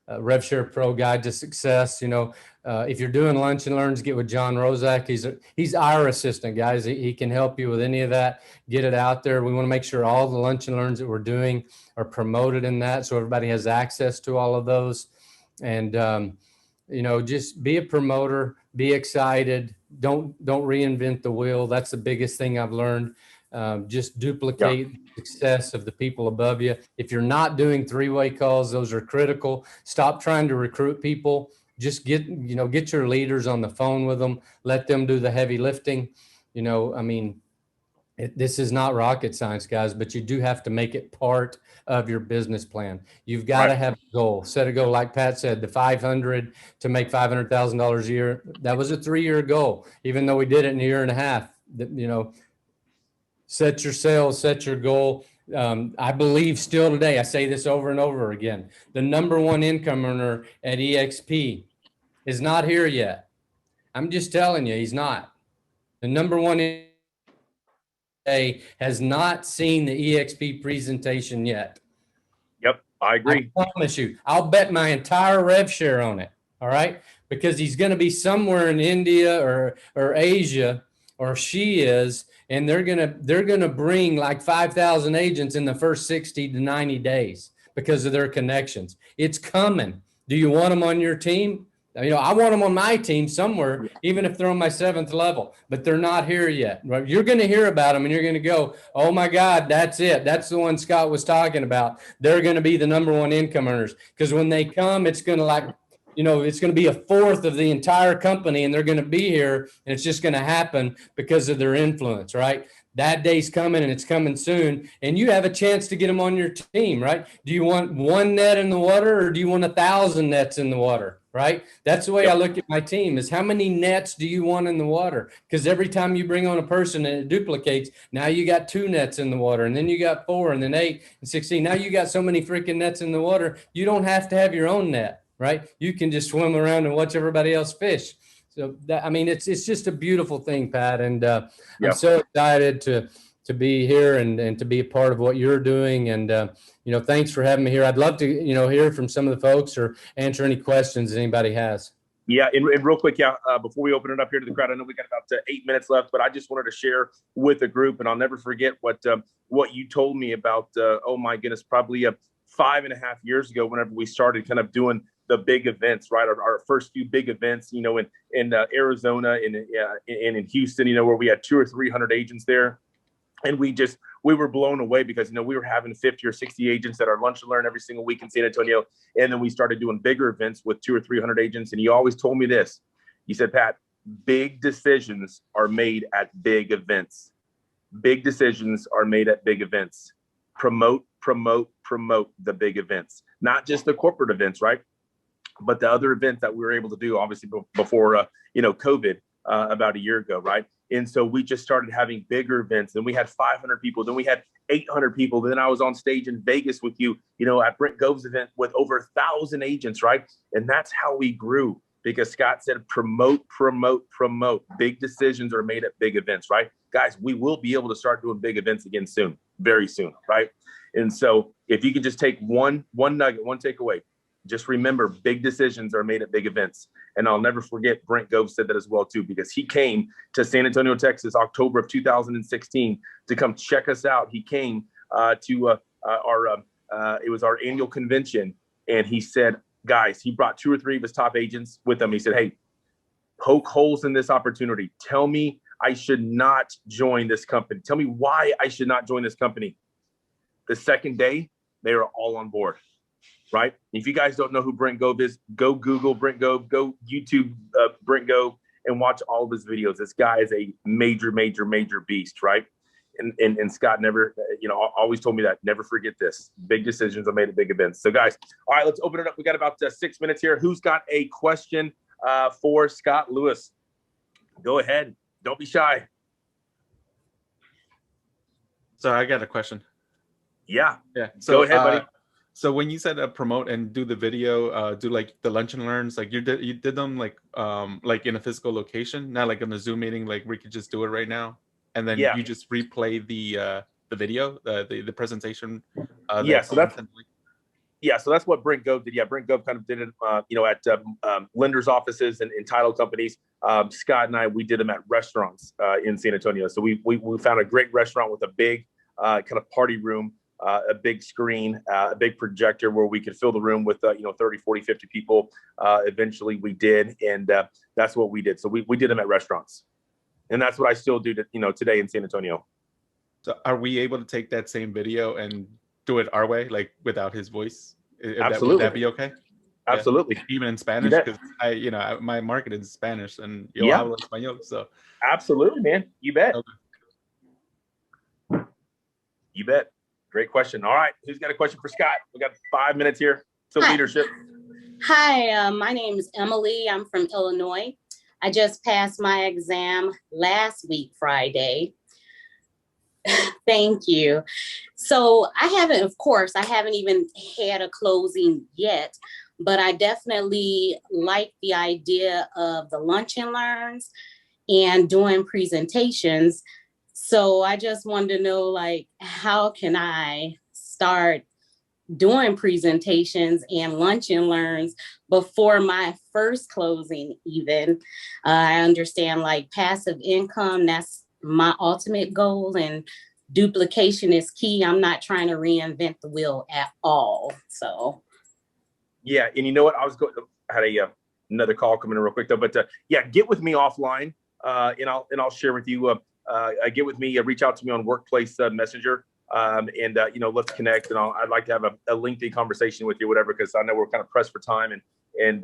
RevShare Pro Guide to Success. If you're doing lunch and learns, get with John Rozak. He's our assistant, guys. He can help you with any of that. Get it out there. We want to make sure all the lunch and learns that we're doing are promoted in that, so everybody has access to all of those. And just be a promoter. Be excited. Don't reinvent the wheel. That's the biggest thing I've learned. Just duplicate the success of the people above you. If you're not doing 3-way calls, those are critical. Stop trying to recruit people. Just get your leaders on the phone with them. Let them do the heavy lifting. This is not rocket science, guys, but you do have to make it part of your business plan. You've got to have a goal. Set a goal. Like Pat said, the 500 to make $500,000 a year. That was a 3-year goal, even though we did it in a year and a half. Set your sales, set your goal. I believe still today, I say this over and over again, the number 1 income earner at eXp is not here yet. I'm just telling you, he's not. The number 1 has not seen the eXp presentation yet. Yep, I agree. I promise you, I'll bet my entire rev share on it. All right, because he's going to be somewhere in India or Asia, or she is, and they're gonna bring like 5,000 agents in the first 60 to 90 days because of their connections. It's coming. Do you want them on your team? I want them on my team somewhere, even if they're on my 7th level, but they're not here yet. Right? You're going to hear about them and you're going to go, oh my God, that's it. That's the one Scott was talking about. They're going to be the number 1 income earners, because when they come, it's going to it's going to be a 1/4 of the entire company, and they're going to be here, and it's just going to happen because of their influence, right? That day's coming, and it's coming soon, and you have a chance to get them on your team, right? Do you want 1 net in the water, or do you want 1,000 nets in the water, right? That's the way I look at my team, is how many nets do you want in the water? Because every time you bring on a person and it duplicates, now you got 2 nets in the water, and then you got 4, and then 8 and 16. Now you got so many freaking nets in the water, you don't have to have your own net. Right? You can just swim around and watch everybody else fish. So it's just a beautiful thing, Pat. And I'm so excited to be here and to be a part of what you're doing. And, thanks for having me here. I'd love to, hear from some of the folks or answer any questions that anybody has. Yeah, and real quick, before we open it up here to the crowd, I know we got about 8 minutes left, but I just wanted to share with the group, and I'll never forget what you told me about, oh my goodness, probably 5.5 years ago, whenever we started kind of doing the big events, right? Our first few big events, in Arizona and in Houston, where we had 200 or 300 agents there. And we were blown away because, we were having 50 or 60 agents at our lunch and learn every single week in San Antonio. And then we started doing bigger events with 200 or 300 agents. And you always told me this. You said, Pat, big decisions are made at big events. Big decisions are made at big events. Promote the big events, not just the corporate events, right? But the other events that we were able to do, obviously before, COVID about a year ago, right? And so we just started having bigger events. Then we had 500 people. Then we had 800 people. Then I was on stage in Vegas with you, at Brent Gove's event with over 1,000 agents, right? And that's how we grew, because Scott said, promote. Big decisions are made at big events, right? Guys, we will be able to start doing big events again soon, very soon, right? And so if you can just take one nugget, one takeaway, just remember, big decisions are made at big events. And I'll never forget, Brent Gove said that as well, too, because he came to San Antonio, Texas, October of 2016 to come check us out. He came to it was our annual convention. And he said, guys, he brought 2 or 3 of his top agents with him. He said, hey, poke holes in this opportunity. Tell me I should not join this company. Tell me why I should not join this company. The second day, they are all on board. Right? If you guys don't know who Brent Gove is, go Google Brent Gove, go YouTube Brent Gove, and watch all of his videos. This guy is a major, major, major beast, right? And Scott never, always told me that. Never forget this. Big decisions are made at big events. So, guys, all right, let's open it up. We got about 6 minutes here. Who's got a question for Scott Lewis? Go ahead. Don't be shy. So I got a question. Yeah. So, go ahead, buddy. So when you said promote and do the video, do like the lunch and learns, like you did them like in a physical location, not like in a Zoom meeting, like we could just do it right now, and then you just replay the video, the presentation. So that's what Brent Gove did. Yeah, Brent Gove kind of did it, at lenders' offices and title companies. Scott and we did them at restaurants in San Antonio. So we found a great restaurant with a big kind of party room. A big screen, a big projector where we could fill the room with, 30, 40, 50 people. Eventually we did. And that's what we did. So we did them at restaurants. And that's what I still do today in San Antonio. So are we able to take that same video and do it our way, like without his voice? Absolutely. Would that be okay? Absolutely. Yeah. Even in Spanish, because my market is Spanish and yo hablo español. So absolutely, man. You bet. Okay. You bet. Great question. All right. Who's got a question for Scott? We got 5 minutes here to leadership. Hi, my name is Emilie. I'm from Illinois. I just passed my exam last week, Friday. Thank you. So I haven't even had a closing yet, but I definitely like the idea of the lunch and learns and doing presentations. So I just wanted to know, how can I start doing presentations and lunch and learns before my first closing even? I understand passive income, that's my ultimate goal, and duplication is key. I'm not trying to reinvent the wheel at all. So. Yeah. And you know what? I had another call coming in real quick though, but get with me offline and I'll share with you, get with me, reach out to me on Workplace Messenger, and let's connect. And I'd like to have a lengthy conversation with you, whatever, because I know we're kind of pressed for time, and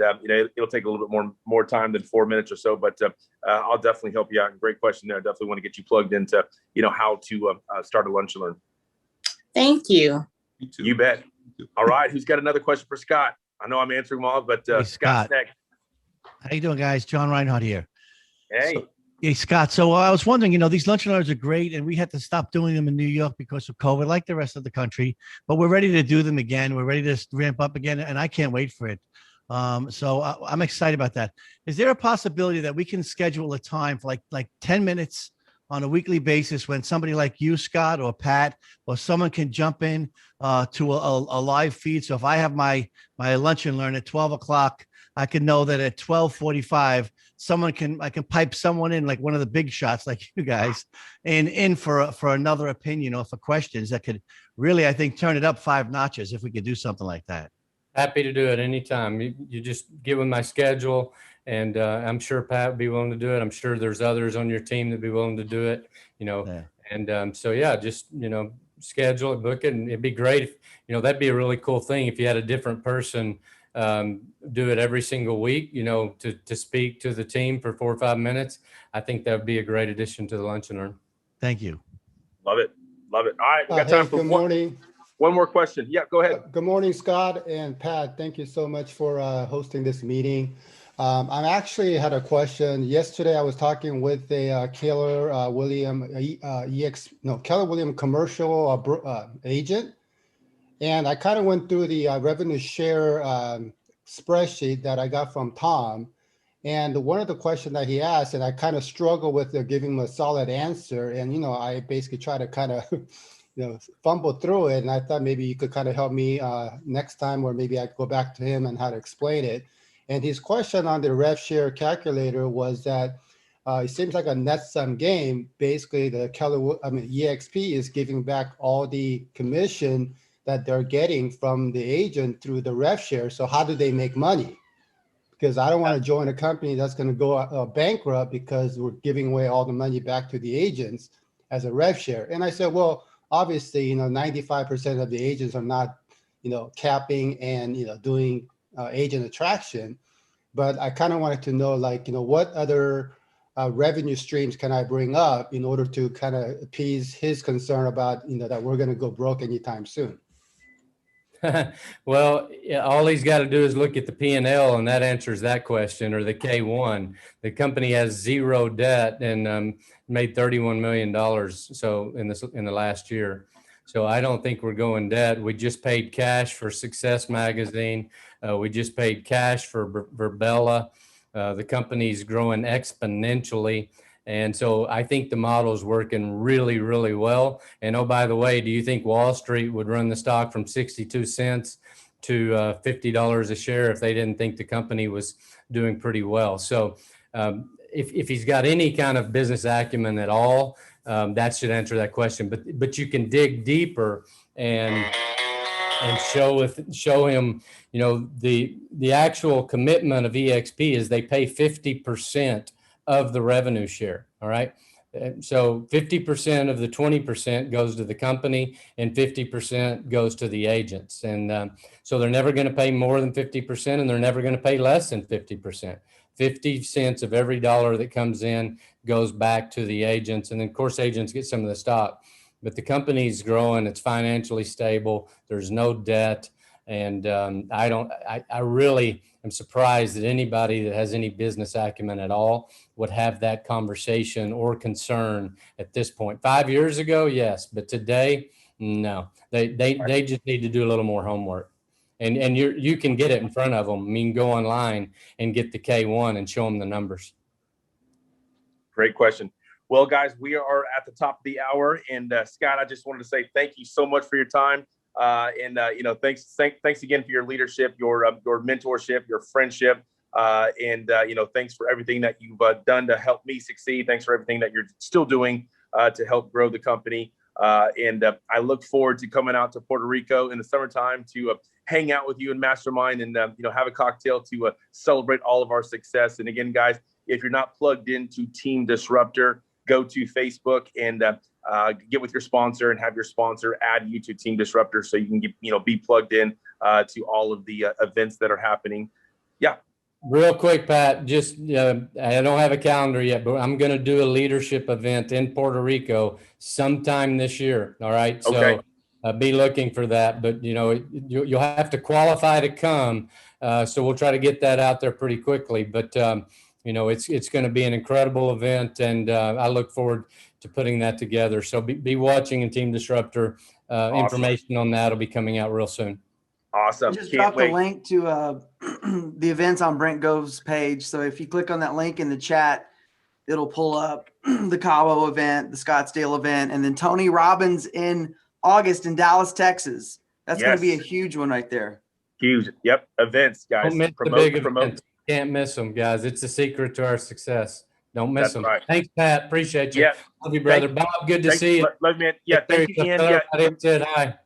it'll take a little bit more time than 4 minutes or so. But I'll definitely help you out. Great question there. I definitely want to get you plugged into how to start a lunch and learn. Thank you. You bet. All right, who's got another question for Scott? I know I'm answering them all, but Hey, Scott's next. How you doing, guys? John Reinhardt here. Hey. Hey, Scott. So I was wondering, these lunch and learns are great, and we had to stop doing them in New York because of COVID, like the rest of the country. But we're ready to do them again. We're ready to ramp up again, and I can't wait for it. So I'm excited about that. Is there a possibility that we can schedule a time for like 10 minutes on a weekly basis when somebody like you, Scott, or Pat, or someone can jump in to a live feed? So if I have my lunch and learn at 12 o'clock, I can know that at 12:45, I can pipe someone in, like one of the big shots, like you guys, and in for another opinion, for questions that could really, I think, turn it up 5 notches if we could do something like that. Happy to do it anytime. You just give them my schedule, and I'm sure Pat would be willing to do it. I'm sure there's others on your team that'd be willing to do it, Yeah. And just, schedule it, book it, and it'd be great if, that'd be a really cool thing if you had a different person do it every single week, to speak to the team for 4 or 5 minutes. I think that would be a great addition to the lunch and learn. Thank you. Love it. All right, we got time for good morning. One more question. Yeah, go ahead. Good morning, Scott and Pat. Thank you so much for hosting this meeting. I actually had a question. Yesterday, I was talking with a Keller Williams Keller Williams commercial agent, and I kind of went through the revenue share spreadsheet that I got from Tom. And one of the questions that he asked, and I kind of struggle with giving him a solid answer. And, I basically try to kind of, fumbled through it, and I thought maybe you could kind of help me next time, or maybe I could go back to him and how to explain it. And his question on the rev share calculator was that it seems like a net sum game. Basically, eXp is giving back all the commission that they're getting from the agent through the rev share. So how do they make money? Because I don't want to join a company that's going to go bankrupt because we're giving away all the money back to the agents as a rev share. And I said, well, obviously, 95% of the agents are not, capping and, doing agent attraction. But I kind of wanted to know, what other revenue streams can I bring up in order to kind of appease his concern about, that we're going to go broke anytime soon. Well, all he's got to do is look at the P&L, and that answers that question, or the K1. The company has zero debt and made $31 million. So in the last year. So I don't think we're going debt. We just paid cash for Success Magazine. We just paid cash for Verbella. The company's growing exponentially. And so I think the model is working really, really well. And oh, by the way, do you think Wall Street would run the stock from 62 cents to $50 a share if they didn't think the company was doing pretty well? So if he's got any kind of business acumen at all, that should answer that question. But you can dig deeper and show him, the actual commitment of eXp is they pay 50% of the revenue share. All right. So 50% of the 20% goes to the company and 50% goes to the agents. And so they're never going to pay more than 50%, and they're never going to pay less than 50%. 50 cents of every dollar that comes in goes back to the agents. And then of course, agents get some of the stock, but the company's growing. It's financially stable. There's no debt. And I really am surprised that anybody that has any business acumen at all would have that conversation or concern at this point. 5 years ago, yes, but today, no. They just need to do a little more homework. And you can get it in front of them. I mean, go online and get the K1 and show them the numbers. Great question. Well, guys, we are at the top of the hour, and Scott, I just wanted to say thank you so much for your time. Thanks again for your leadership, your mentorship, your friendship, thanks for everything that you've done to help me succeed. Thanks for everything that you're still doing to help grow the company. I look forward to coming out to Puerto Rico in the summertime to hang out with you in Mastermind and have a cocktail to celebrate all of our success. And again, guys, if you're not plugged into Team Disruptor, go to Facebook and get with your sponsor and have your sponsor add you to Team Disruptor so you can get, be plugged in to all of the events that are happening. Yeah. Real quick, Pat, just I don't have a calendar yet, but I'm going to do a leadership event in Puerto Rico sometime this year. All right. Okay. So be looking for that, but you'll have to qualify to come. So we'll try to get that out there pretty quickly, but it's going to be an incredible event, and I look forward to putting that together. So be watching in Team Disruptor. Awesome. Information on that will be coming out real soon. Awesome. I just dropped the link to the events on Brent Gove's page. So if you click on that link in the chat, it'll pull up the Cabo event, the Scottsdale event, and then Tony Robbins in August in Dallas, Texas. That's going to be a huge one right there. Huge. Yep. Events, guys. Don't miss the big events. Can't miss them, guys. It's the secret to our success. Don't miss them. Right. Thanks, Pat. Appreciate you. Yeah. Love you, brother. Bob, good to see you. Love you, man. Yeah. Thank you, Ian. Yeah. Said hi.